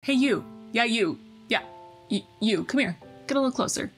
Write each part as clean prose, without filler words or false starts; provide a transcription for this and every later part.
Hey, you. Yeah, you. Yeah, you. Come here. Get a little closer.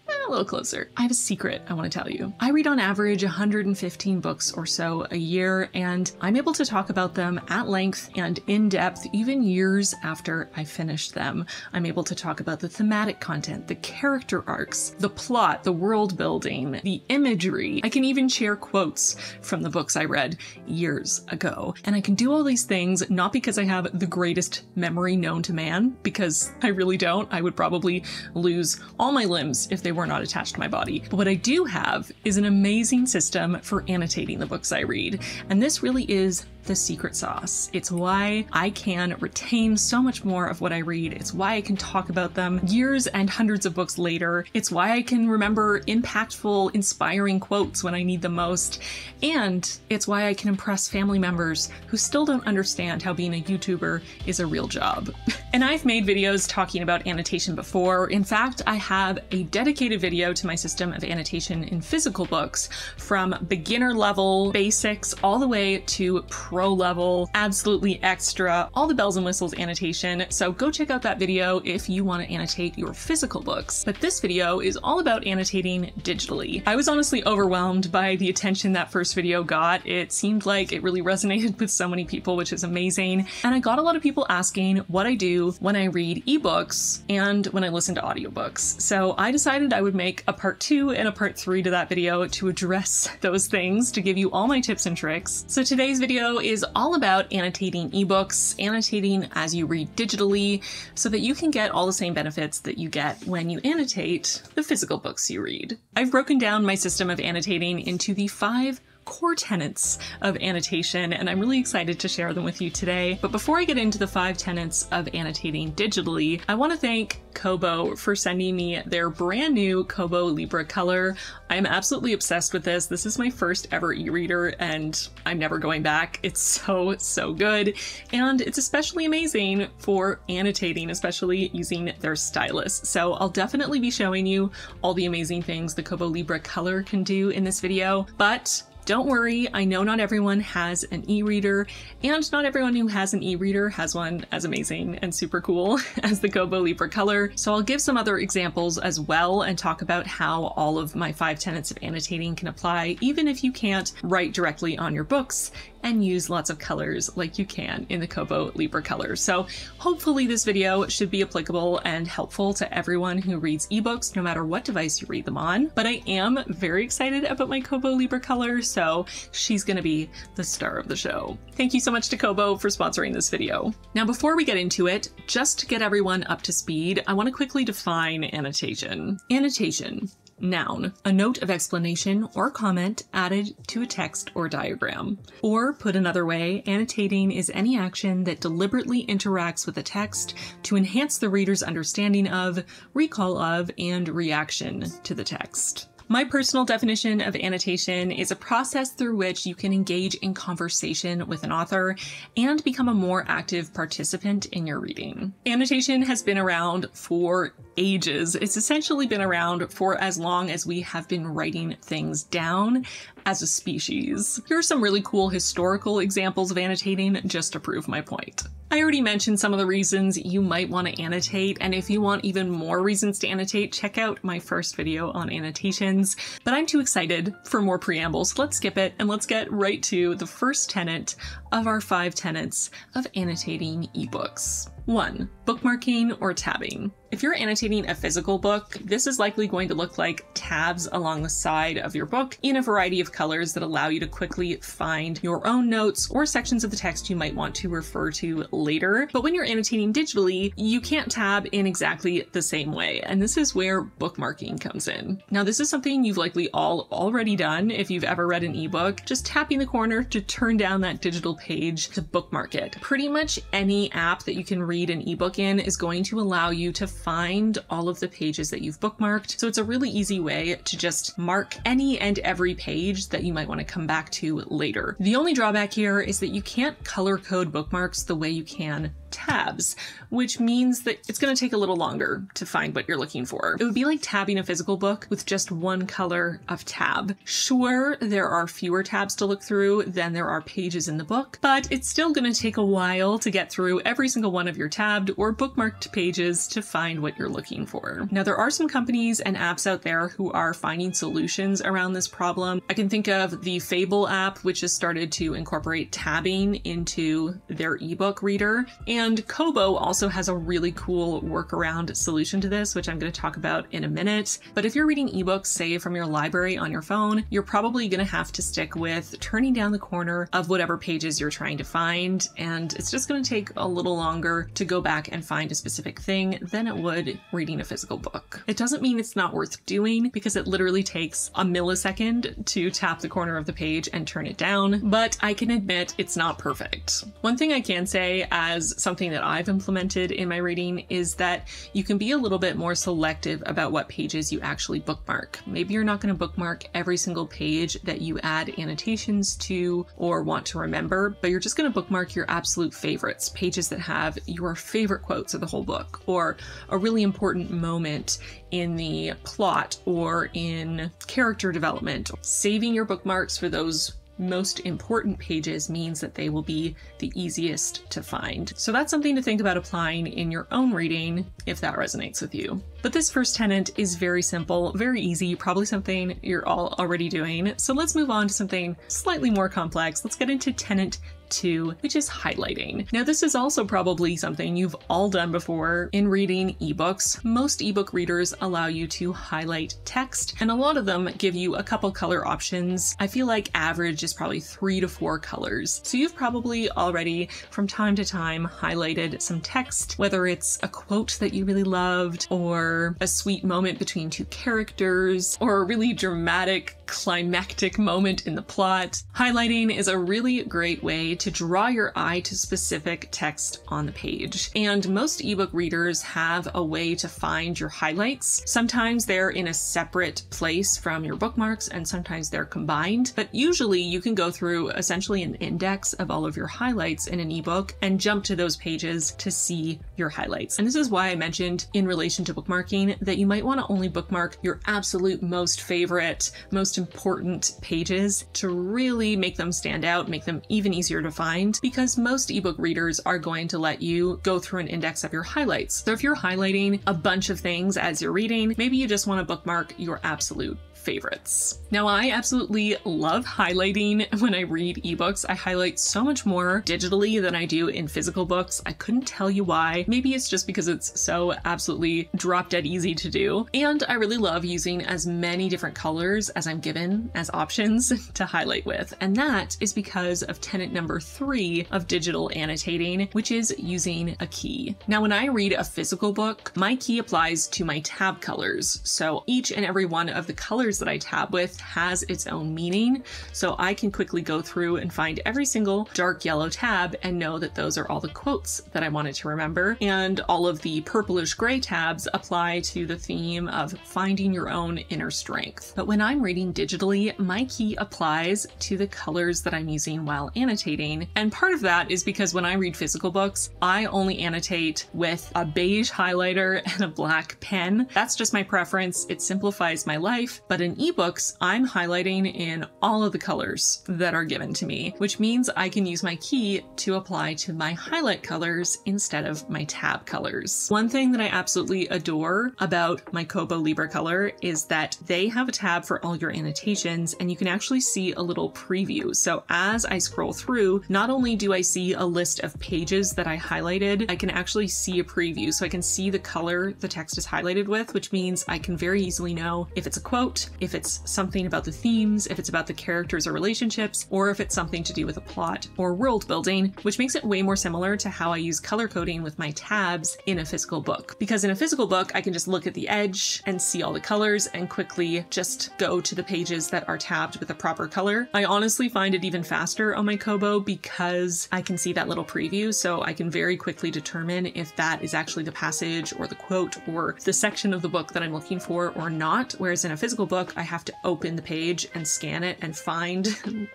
A little closer. I have a secret I want to tell you. I read on average 115 books or so a year, and I'm able to talk about them at length and in depth even years after I finished them. I'm able to talk about the thematic content, the character arcs, the plot, the world building, the imagery. I can even share quotes from the books I read years ago. And I can do all these things not because I have the greatest memory known to man, because I really don't. I would probably lose all my limbs if they were not attached to my body. But what I do have is an amazing system for annotating the books I read. And this really is the secret sauce. It's why I can retain so much more of what I read. It's why I can talk about them years and hundreds of books later. It's why I can remember impactful, inspiring quotes when I need them most. And it's why I can impress family members who still don't understand how being a YouTuber is a real job. And I've made videos talking about annotation before. In fact, I have a dedicated video to my system of annotation in physical books, from beginner level basics all the way to pro level, absolutely extra, all the bells and whistles annotation. So go check out that video if you want to annotate your physical books. But this video is all about annotating digitally. I was honestly overwhelmed by the attention that first video got. It seemed like it really resonated with so many people, which is amazing. And I got a lot of people asking what I do when I read ebooks and when I listen to audiobooks. So I decided I would make a part 2 and a part 3 to that video to address those things, to give you all my tips and tricks. So today's video is all about annotating ebooks, annotating as you read digitally, so that you can get all the same benefits that you get when you annotate the physical books you read. I've broken down my system of annotating into the 5 core tenets of annotation, and I'm really excited to share them with you today. But before I get into the 5 tenets of annotating digitally, I want to thank Kobo for sending me their brand new Kobo Libra Color. I'm absolutely obsessed with this. This is my first ever e-reader and I'm never going back. It's so good. And it's especially amazing for annotating, especially using their stylus. So I'll definitely be showing you all the amazing things the Kobo Libra Color can do in this video, but don't worry, I know not everyone has an e-reader, and not everyone who has an e-reader has one as amazing and super cool as the Kobo Libra Color. So I'll give some other examples as well and talk about how all of my 5 tenets of annotating can apply, even if you can't write directly on your books and use lots of colors like you can in the Kobo Libra Color. So hopefully this video should be applicable and helpful to everyone who reads ebooks, no matter what device you read them on. But I am very excited about my Kobo Libra Color, so she's gonna be the star of the show. Thank you so much to Kobo for sponsoring this video. Now, before we get into it, just to get everyone up to speed, I want to quickly define annotation. Annotation. Noun, a note of explanation or comment added to a text or diagram. Or put another way, annotating is any action that deliberately interacts with a text to enhance the reader's understanding of, recall of, and reaction to the text. My personal definition of annotation is a process through which you can engage in conversation with an author and become a more active participant in your reading. Annotation has been around for ages. It's essentially been around for as long as we have been writing things down as a species. Here are some really cool historical examples of annotating just to prove my point. I already mentioned some of the reasons you might want to annotate, and if you want even more reasons to annotate, check out my first video on annotations. But I'm too excited for more preambles. Let's skip it and let's get right to the first tenet of our 5 tenets of annotating ebooks. 1. Bookmarking or tabbing. If you're annotating a physical book, this is likely going to look like tabs along the side of your book in a variety of colors that allow you to quickly find your own notes or sections of the text you might want to refer to later. But when you're annotating digitally, you can't tab in exactly the same way, and this is where bookmarking comes in. Now, this is something you've likely all already done if you've ever read an ebook, just tapping the corner to turn down that digital page to bookmark it. Pretty much any app that you can read an ebook in is going to allow you to find all of the pages that you've bookmarked. So it's a really easy way to just mark any and every page that you might want to come back to later. The only drawback here is that you can't color code bookmarks the way you can tabs, which means that it's going to take a little longer to find what you're looking for. It would be like tabbing a physical book with just one color of tab. Sure, there are fewer tabs to look through than there are pages in the book, but it's still going to take a while to get through every single one of your tabbed or bookmarked pages to find what you're looking for. Now, there are some companies and apps out there who are finding solutions around this problem. I can think of the Fable app, which has started to incorporate tabbing into their ebook reader, and Kobo also has a really cool workaround solution to this, which I'm going to talk about in a minute. But if you're reading ebooks, say from your library on your phone, you're probably going to have to stick with turning down the corner of whatever pages you're trying to find, and it's just going to take a little longer to go back and find a specific thing than it would reading a physical book. It doesn't mean it's not worth doing, because it literally takes a millisecond to tap the corner of the page and turn it down, but I can admit it's not perfect. One thing I can say as something that I've implemented in my reading is that you can be a little bit more selective about what pages you actually bookmark. Maybe you're not going to bookmark every single page that you add annotations to or want to remember, but you're just going to bookmark your absolute favorites, pages that have your favorite quotes of the whole book, or a really important moment in the plot or in character development. Saving your bookmarks for those most important pages means that they will be the easiest to find. So that's something to think about applying in your own reading if that resonates with you. But this first tenet is very simple, very easy, probably something you're all already doing. So let's move on to something slightly more complex. Let's get into tenet 2, which is highlighting. Now, this is also probably something you've all done before in reading ebooks. Most ebook readers allow you to highlight text, and a lot of them give you a couple color options. I feel like average is probably 3 to 4 colors. So you've probably already, from time to time, highlighted some text, whether it's a quote that you really loved, or a sweet moment between two characters, or a really dramatic climactic moment in the plot. Highlighting is a really great way to draw your eye to specific text on the page. And most ebook readers have a way to find your highlights. Sometimes they're in a separate place from your bookmarks, and sometimes they're combined, but usually you can go through essentially an index of all of your highlights in an ebook and jump to those pages to see your highlights. And this is why I mentioned in relation to bookmarking that you might want to only bookmark your absolute most favorite, most important pages to really make them stand out, make them even easier to find, because most ebook readers are going to let you go through an index of your highlights. So if you're highlighting a bunch of things as you're reading, maybe you just want to bookmark your absolute favorites. Now, I absolutely love highlighting when I read ebooks. I highlight so much more digitally than I do in physical books. I couldn't tell you why. Maybe it's just because it's so absolutely drop dead easy to do. And I really love using as many different colors as I'm given as options to highlight with. And that is because of tenet number 3 of digital annotating, which is using a key. Now, when I read a physical book, my key applies to my tab colors. So each and every one of the colors that I tab with has its own meaning. So I can quickly go through and find every single dark yellow tab and know that those are all the quotes that I wanted to remember. And all of the purplish gray tabs apply to the theme of finding your own inner strength. But when I'm reading digitally, my key applies to the colors that I'm using while annotating. And part of that is because when I read physical books, I only annotate with a beige highlighter and a black pen. That's just my preference. It simplifies my life. But in ebooks, I'm highlighting in all of the colors that are given to me, which means I can use my key to apply to my highlight colors instead of my tab colors. One thing that I absolutely adore about my Kobo Libra Color is that they have a tab for all your annotations, and you can actually see a little preview. So as I scroll through, not only do I see a list of pages that I highlighted, I can actually see a preview. So I can see the color the text is highlighted with, which means I can very easily know if it's a quote, if it's something about the themes, if it's about the characters or relationships, or if it's something to do with a plot or world building, which makes it way more similar to how I use color coding with my tabs in a physical book. Because in a physical book, I can just look at the edge and see all the colors and quickly just go to the pages that are tabbed with a proper color. I honestly find it even faster on my Kobo because I can see that little preview, so I can very quickly determine if that is actually the passage or the quote or the section of the book that I'm looking for or not. Whereas in a physical book, book, I have to open the page and scan it and find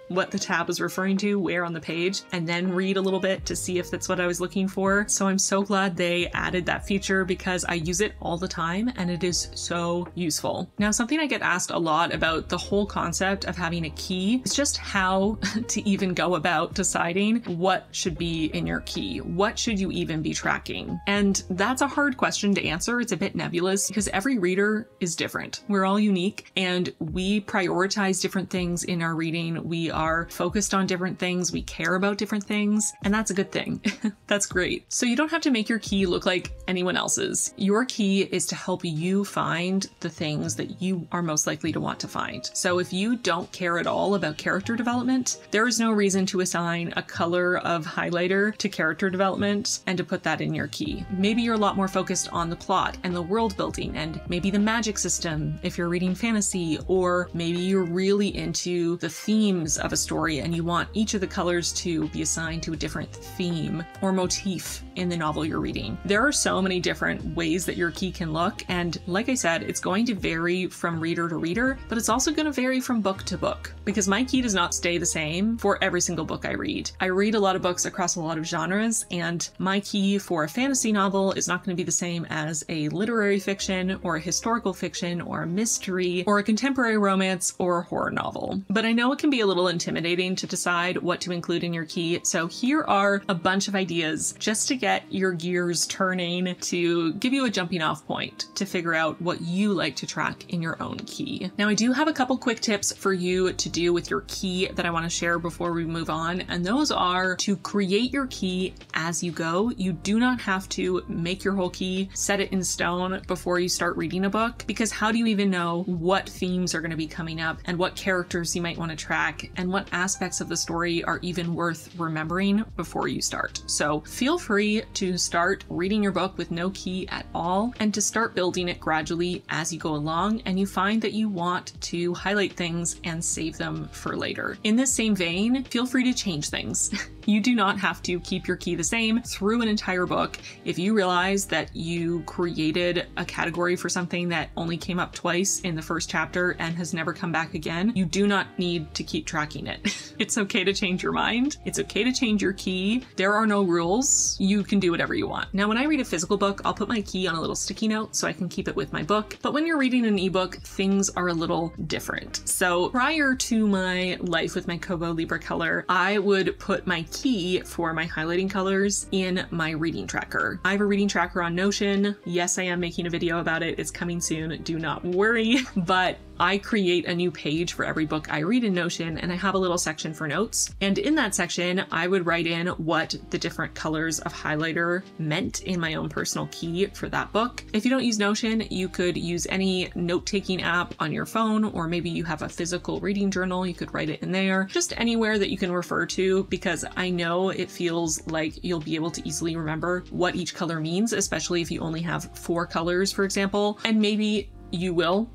what the tab was referring to, where on the page, and then read a little bit to see if that's what I was looking for. So I'm so glad they added that feature because I use it all the time and it is so useful. Now, something I get asked a lot about the whole concept of having a key is just how to even go about deciding what should be in your key. What should you even be tracking? And that's a hard question to answer. It's a bit nebulous because every reader is different. We're all unique and we prioritize different things in our reading. We are focused on different things. We care about different things, and that's a good thing. That's great. So you don't have to make your key look like anyone else's. Your key is to help you find the things that you are most likely to want to find. So if you don't care at all about character development, there is no reason to assign a color of highlighter to character development and to put that in your key. Maybe you're a lot more focused on the plot and the world building and maybe the magic system if you're reading fantasy, or maybe you're really into the themes of a story and you want each of the colors to be assigned to a different theme or motif in the novel you're reading. There are so many different ways that your key can look, and like I said, it's going to vary from reader to reader, but it's also going to vary from book to book because my key does not stay the same for every single book I read. I read a lot of books across a lot of genres, and my key for a fantasy novel is not going to be the same as a literary fiction or a historical fiction or a mystery or a contemporary romance or a horror novel. But I know it can be a little intimidating to decide what to include in your key, so here are a bunch of ideas just to get your gears turning, to give you a jumping off point to figure out what you like to track in your own key. Now, I do have a couple quick tips for you to do with your key that I want to share before we move on, and those are to create your key as you go. You do not have to make your whole key, set it in stone before you start reading a book, because how do you even know what themes are going to be coming up and what characters you might want to track and what aspects of the story are even worth remembering before you start? So feel free to start reading your book with no key at all and to start building it gradually as you go along and you find that you want to highlight things and save them for later. In this same vein, feel free to change things. You do not have to keep your key the same through an entire book. If you realize that you created a category for something that only came up twice in the first chapter and has never come back again, you do not need to keep tracking it. It's okay to change your mind. It's okay to change your key. There are no rules. You can do whatever you want. Now, when I read a physical book, I'll put my key on a little sticky note so I can keep it with my book. But when you're reading an ebook, things are a little different. So prior to my life with my Kobo Libra Color, I would put my key for my highlighting colors in my reading tracker. I have a reading tracker on Notion. Yes, I am making a video about it. It's coming soon. Do not worry. But I create a new page for every book I read in Notion, and I have a little section for notes. And in that section, I would write in what the different colors of highlighter meant in my own personal key for that book. If you don't use Notion, you could use any note-taking app on your phone, or maybe you have a physical reading journal, you could write it in there, just anywhere that you can refer to, because I know it feels like you'll be able to easily remember what each color means, especially if you only have 4 colors, for example, and maybe you will.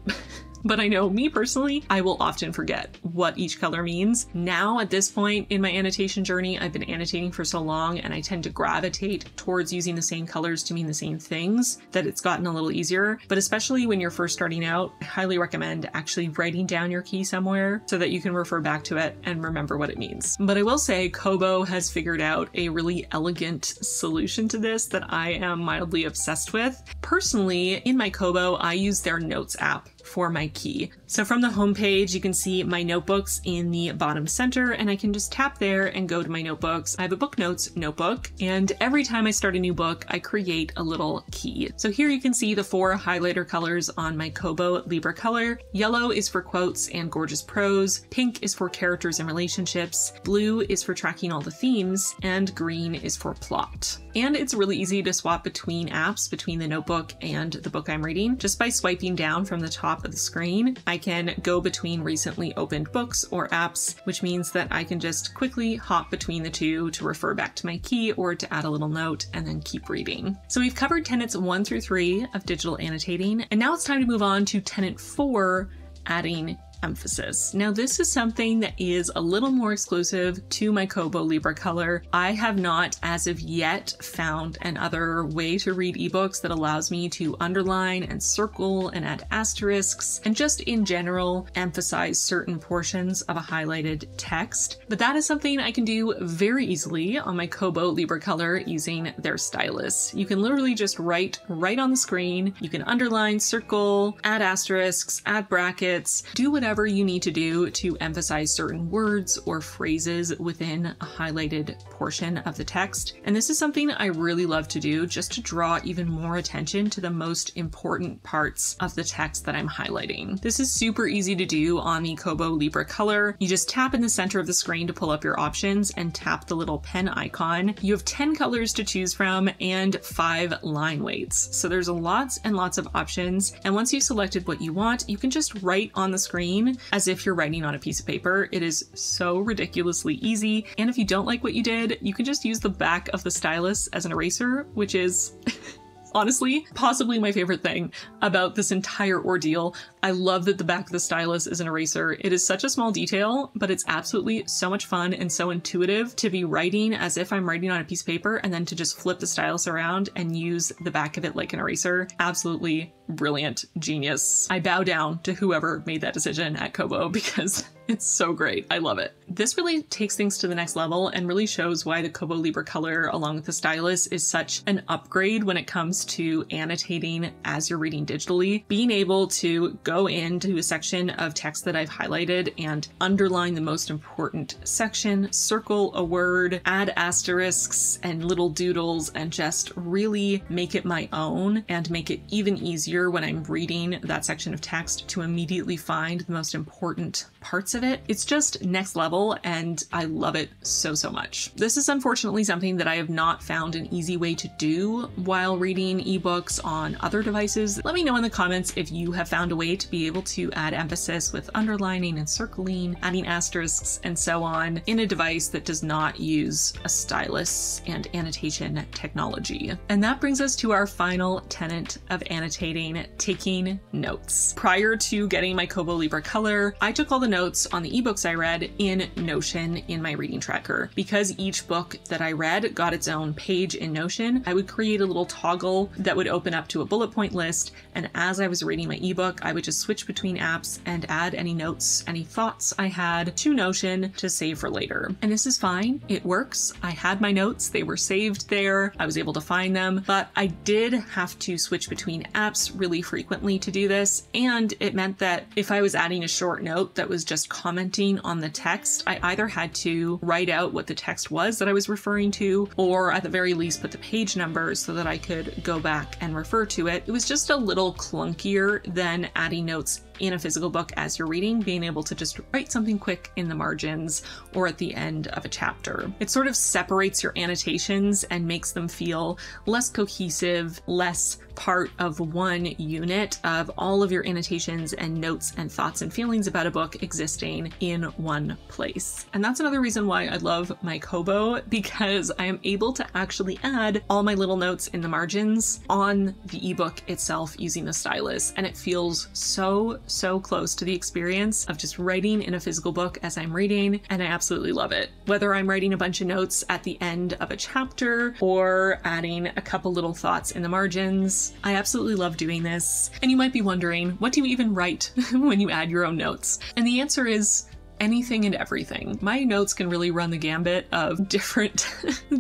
But I know me personally, I will often forget what each color means. Now at this point in my annotation journey, I've been annotating for so long and I tend to gravitate towards using the same colors to mean the same things, that it's gotten a little easier. But especially when you're first starting out, I highly recommend actually writing down your key somewhere so that you can refer back to it and remember what it means. But I will say Kobo has figured out a really elegant solution to this that I am mildly obsessed with. Personally, in my Kobo, I use their Notes app for my key. So from the home page, you can see my notebooks in the bottom center, and I can just tap there and go to my notebooks. I have a book notes notebook, and every time I start a new book, I create a little key. So here you can see the 4 highlighter colors on my Kobo Libra Color. Yellow is for quotes and gorgeous prose, pink is for characters and relationships, blue is for tracking all the themes, and green is for plot. And it's really easy to swap between apps, between the notebook and the book I'm reading. Just by swiping down from the top of the screen, I can go between recently opened books or apps, which means that I can just quickly hop between the two to refer back to my key or to add a little note and then keep reading. So we've covered tenets 1 through 3 of digital annotating, and now it's time to move on to tenet 4, adding emphasis. Now, this is something that is a little more exclusive to my Kobo Libra Color. I have not, as of yet, found another way to read ebooks that allows me to underline and circle and add asterisks and just in general emphasize certain portions of a highlighted text. But that is something I can do very easily on my Kobo Libra Color using their stylus. You can literally just write right on the screen. You can underline, circle, add asterisks, add brackets, do whatever you need to do to emphasize certain words or phrases within a highlighted portion of the text. And this is something I really love to do just to draw even more attention to the most important parts of the text that I'm highlighting. This is super easy to do on the Kobo Libra Color. You just tap in the center of the screen to pull up your options and tap the little pen icon. You have 10 colors to choose from and 5 line weights. So there's lots and lots of options. And once you've selected what you want, you can just write on the screen as if you're writing on a piece of paper. It is so ridiculously easy. And if you don't like what you did, you can just use the back of the stylus as an eraser, which is honestly possibly my favorite thing about this entire ordeal. I love that the back of the stylus is an eraser. It is such a small detail, but it's absolutely so much fun and so intuitive to be writing as if I'm writing on a piece of paper and then to just flip the stylus around and use the back of it like an eraser. Absolutely brilliant, genius. I bow down to whoever made that decision at Kobo because it's so great. I love it. This really takes things to the next level and really shows why the Kobo Libra Color along with the stylus is such an upgrade when it comes to annotating as you're reading digitally. Being able to go into a section of text that I've highlighted and underline the most important section, circle a word, add asterisks and little doodles, and just really make it my own and make it even easier when I'm reading that section of text to immediately find the most important parts of it. It's just next level and I love it so, so much. This is unfortunately something that I have not found an easy way to do while reading ebooks on other devices. Let me know in the comments if you have found a way to be able to add emphasis with underlining and circling, adding asterisks and so on in a device that does not use a stylus and annotation technology. And that brings us to our final tenet of annotating, taking notes. Prior to getting my Kobo Libra Color, I took all the notes on the ebooks I read in Notion in my reading tracker. Because each book that I read got its own page in Notion, I would create a little toggle that would open up to a bullet point list. And as I was reading my ebook, I would just switch between apps and add any notes, any thoughts I had to Notion to save for later. And this is fine. It works. I had my notes. They were saved there. I was able to find them, but I did have to switch between apps really frequently to do this. And it meant that if I was adding a short note that was just commenting on the text, I either had to write out what the text was that I was referring to, or at the very least put the page number so that I could go back and refer to it. It was just a little clunkier than adding notes in a physical book as you're reading, being able to just write something quick in the margins or at the end of a chapter. It sort of separates your annotations and makes them feel less cohesive, less part of one unit of all of your annotations and notes and thoughts and feelings about a book existing in one place. And that's another reason why I love my Kobo, because I am able to actually add all my little notes in the margins on the ebook itself using the stylus. And it feels so close to the experience of just writing in a physical book as I'm reading, and I absolutely love it. Whether I'm writing a bunch of notes at the end of a chapter or adding a couple little thoughts in the margins, I absolutely love doing this. And you might be wondering, what do you even write when you add your own notes? And the answer is anything and everything. My notes can really run the gambit of different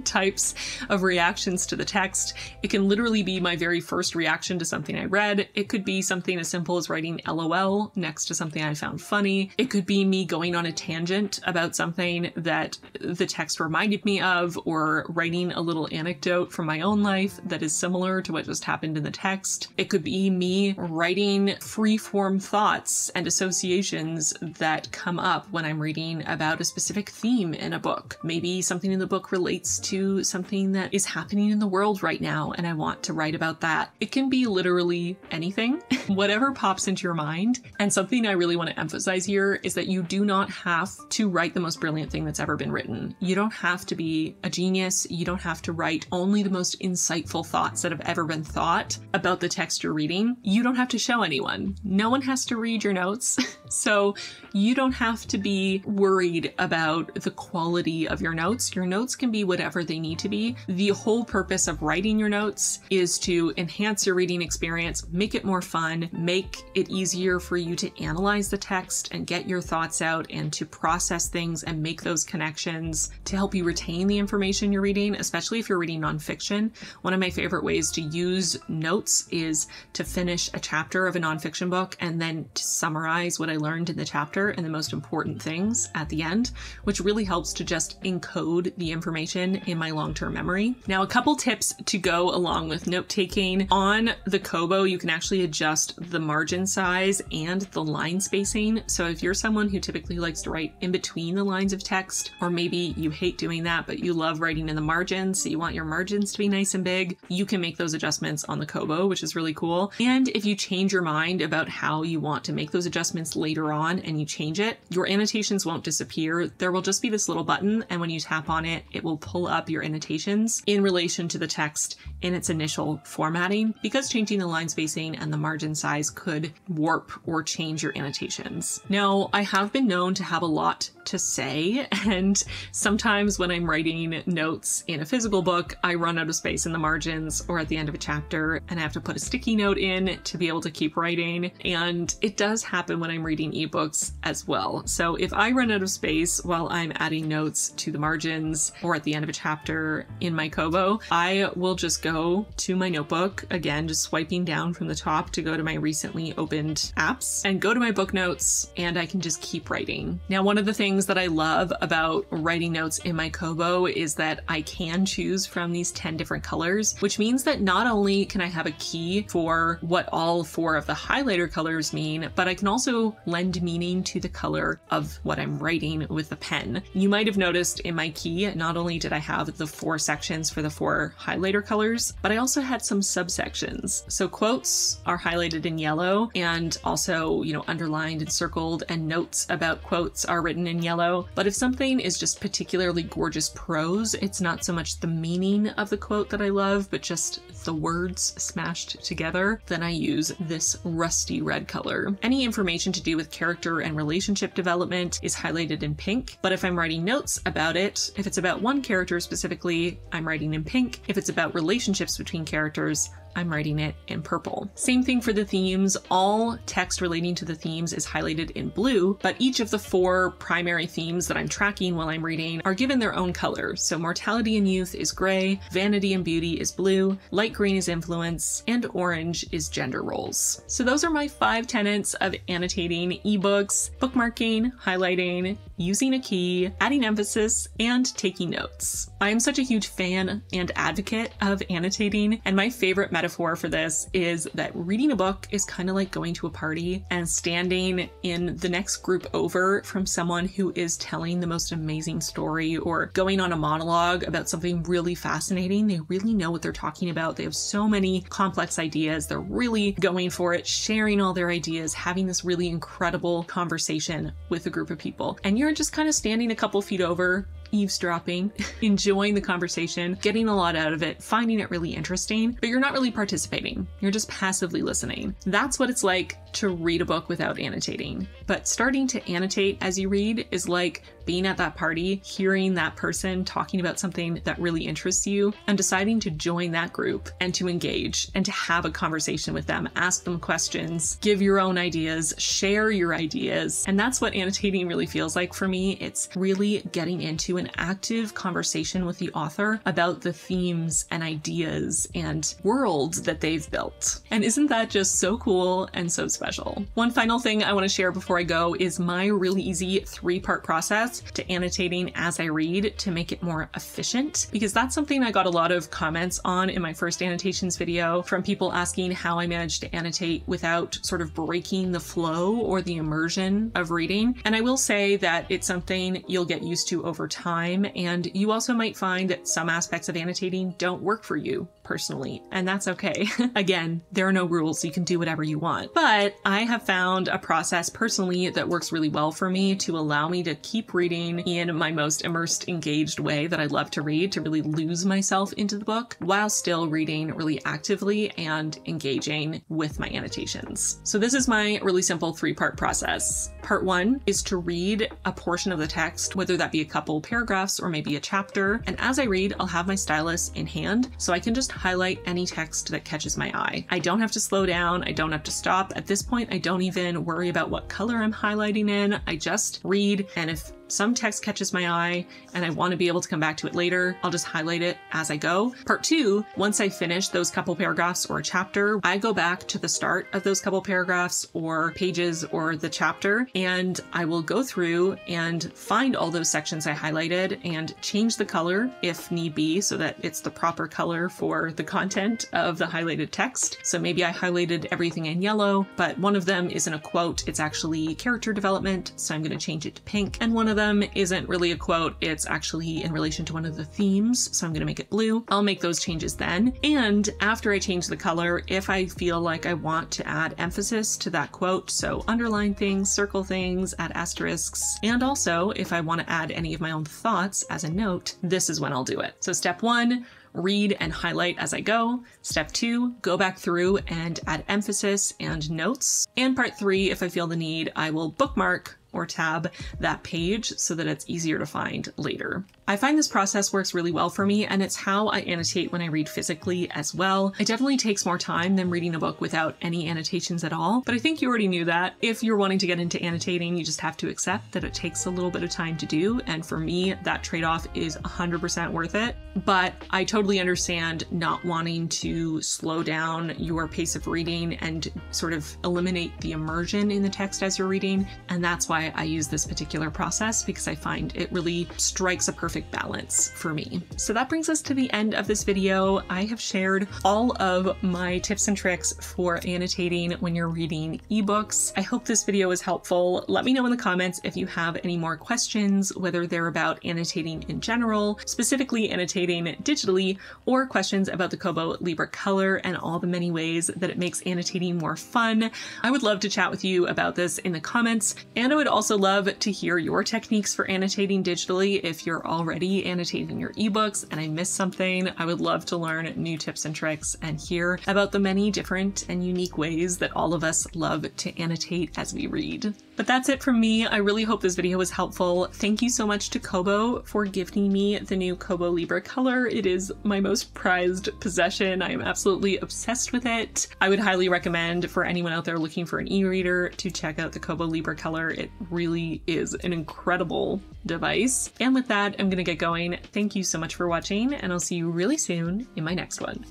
types of reactions to the text. It can literally be my very first reaction to something I read. It could be something as simple as writing LOL next to something I found funny. It could be me going on a tangent about something that the text reminded me of, or writing a little anecdote from my own life that is similar to what just happened in the text. It could be me writing free-form thoughts and associations that come up when I'm reading about a specific theme in a book. Maybe something in the book relates to something that is happening in the world right now and I want to write about that. It can be literally anything, whatever pops into your mind. And something I really want to emphasize here is that you do not have to write the most brilliant thing that's ever been written. You don't have to be a genius. You don't have to write only the most insightful thoughts that have ever been thought about the text you're reading. You don't have to show anyone. No one has to read your notes. So you don't have to be worried about the quality of your notes. Your notes can be whatever they need to be. The whole purpose of writing your notes is to enhance your reading experience, make it more fun, make it easier for you to analyze the text and get your thoughts out and to process things and make those connections to help you retain the information you're reading, especially if you're reading nonfiction. One of my favorite ways to use notes is to finish a chapter of a nonfiction book and then to summarize what I learned in the chapter and the most important things at the end, which really helps to just encode the information in my long-term memory. Now, a couple tips to go along with note-taking. On the Kobo, you can actually adjust the margin size and the line spacing. So if you're someone who typically likes to write in between the lines of text, or maybe you hate doing that, but you love writing in the margins, so you want your margins to be nice and big, you can make those adjustments on the Kobo, which is really cool. And if you change your mind about how you want to make those adjustments later on and you change it, your annotations won't disappear. There will just be this little button, and when you tap on it, it will pull up your annotations in relation to the text in its initial formatting, because changing the line spacing and the margin size could warp or change your annotations. Now, I have been known to have a lot to say, and sometimes when I'm writing notes in a physical book, I run out of space in the margins or at the end of a chapter, and I have to put a sticky note in to be able to keep writing. And it does happen when I'm reading ebooks as well. So if I run out of space while I'm adding notes to the margins or at the end of a chapter in my Kobo, I will just go to my notebook, again, just swiping down from the top to go to my recently opened apps and go to my book notes, and I can just keep writing. Now, one of the things that I love about writing notes in my Kobo is that I can choose from these 10 different colors, which means that not only can I have a key for what all 4 of the highlighter colors mean, but I can also lend meaning to the color of what I'm writing with the pen. You might have noticed in my key, not only did I have the 4 sections for the 4 highlighter colors, but I also had some subsections. So quotes are highlighted in yellow, and also, underlined and circled, and notes about quotes are written in yellow. But if something is just particularly gorgeous prose, it's not so much the meaning of the quote that I love, but just the words smashed together, then I use this rusty red color. Any information to do with character and relationship development is highlighted in pink, but if I'm writing notes about it, if it's about one character specifically, I'm writing in pink. If it's about relationships between characters, I'm writing it in purple. Same thing for the themes. All text relating to the themes is highlighted in blue, but each of the 4 primary themes that I'm tracking while I'm reading are given their own color. So mortality and youth is gray, vanity and beauty is blue, light green is influence, and orange is gender roles. So those are my 5 tenets of annotating ebooks: bookmarking, highlighting, using a key, adding emphasis, and taking notes. I am such a huge fan and advocate of annotating, and my favorite metaphor for this is that reading a book is kind of like going to a party and standing in the next group over from someone who is telling the most amazing story or going on a monologue about something really fascinating. They really know what they're talking about. They have so many complex ideas. They're really going for it, sharing all their ideas, having this really incredible conversation with a group of people. And you're just kind of standing a couple feet over, eavesdropping, enjoying the conversation, getting a lot out of it, finding it really interesting, but you're not really participating. You're just passively listening. That's what it's like to read a book without annotating. But starting to annotate as you read is like being at that party, hearing that person talking about something that really interests you, and deciding to join that group and to engage and to have a conversation with them, ask them questions, give your own ideas, share your ideas. And that's what annotating really feels like for me. It's really getting into an active conversation with the author about the themes and ideas and worlds that they've built. And isn't that just so cool and so special? One final thing I want to share before I go is my really easy 3-part process to annotating as I read to make it more efficient, because that's something I got a lot of comments on in my first annotations video from people asking how I managed to annotate without sort of breaking the flow or the immersion of reading. And I will say that it's something you'll get used to over time, and you also might find that some aspects of annotating don't work for you personally, and that's okay. Again, there are no rules, you can do whatever you want. But I have found a process personally that works really well for me to allow me to keep reading reading in my most immersed, engaged way that I love to read, to really lose myself into the book while still reading really actively and engaging with my annotations. So this is my really simple 3-part process. Part 1 is to read a portion of the text, whether that be a couple paragraphs or maybe a chapter. And as I read, I'll have my stylus in hand so I can just highlight any text that catches my eye. I don't have to slow down. I don't have to stop. At this point, I don't even worry about what color I'm highlighting in. I just read, and if some text catches my eye and I want to be able to come back to it later, I'll just highlight it as I go. Part 2, once I finish those couple paragraphs or a chapter, I go back to the start of those couple paragraphs or pages or the chapter, and I will go through and find all those sections I highlighted and change the color if need be so that it's the proper color for the content of the highlighted text. So maybe I highlighted everything in yellow, but one of them isn't a quote, it's actually character development, so I'm going to change it to pink. And one of them isn't really a quote, it's actually in relation to one of the themes, so I'm going to make it blue. I'll make those changes then. And after I change the color, if I feel like I want to add emphasis to that quote, so underline things, circle things, add asterisks, and also if I want to add any of my own thoughts as a note, this is when I'll do it. So step 1, read and highlight as I go. Step 2, go back through and add emphasis and notes. And part 3, if I feel the need, I will bookmark or tab that page so that it's easier to find later. I find this process works really well for me, and it's how I annotate when I read physically as well. It definitely takes more time than reading a book without any annotations at all, but I think you already knew that. If you're wanting to get into annotating, you just have to accept that it takes a little bit of time to do, and for me, that trade-off is 100% worth it. But I totally understand not wanting to slow down your pace of reading and sort of eliminate the immersion in the text as you're reading, and that's why I use this particular process, because I find it really strikes a perfect balance for me. So that brings us to the end of this video. I have shared all of my tips and tricks for annotating when you're reading ebooks. I hope this video was helpful. Let me know in the comments if you have any more questions, whether they're about annotating in general, specifically annotating digitally, or questions about the Kobo Libra Color and all the many ways that it makes annotating more fun. I would love to chat with you about this in the comments, and I would also love to hear your techniques for annotating digitally. If you're already annotating your ebooks and I missed something, I would love to learn new tips and tricks and hear about the many different and unique ways that all of us love to annotate as we read. But that's it from me. I really hope this video was helpful. Thank you so much to Kobo for gifting me the new Kobo Libra Color. It is my most prized possession. I am absolutely obsessed with it. I would highly recommend for anyone out there looking for an e-reader to check out the Kobo Libra Color. It really is an incredible device. And with that, I'm gonna get going. Thank you so much for watching, and I'll see you really soon in my next one.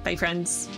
Bye, friends.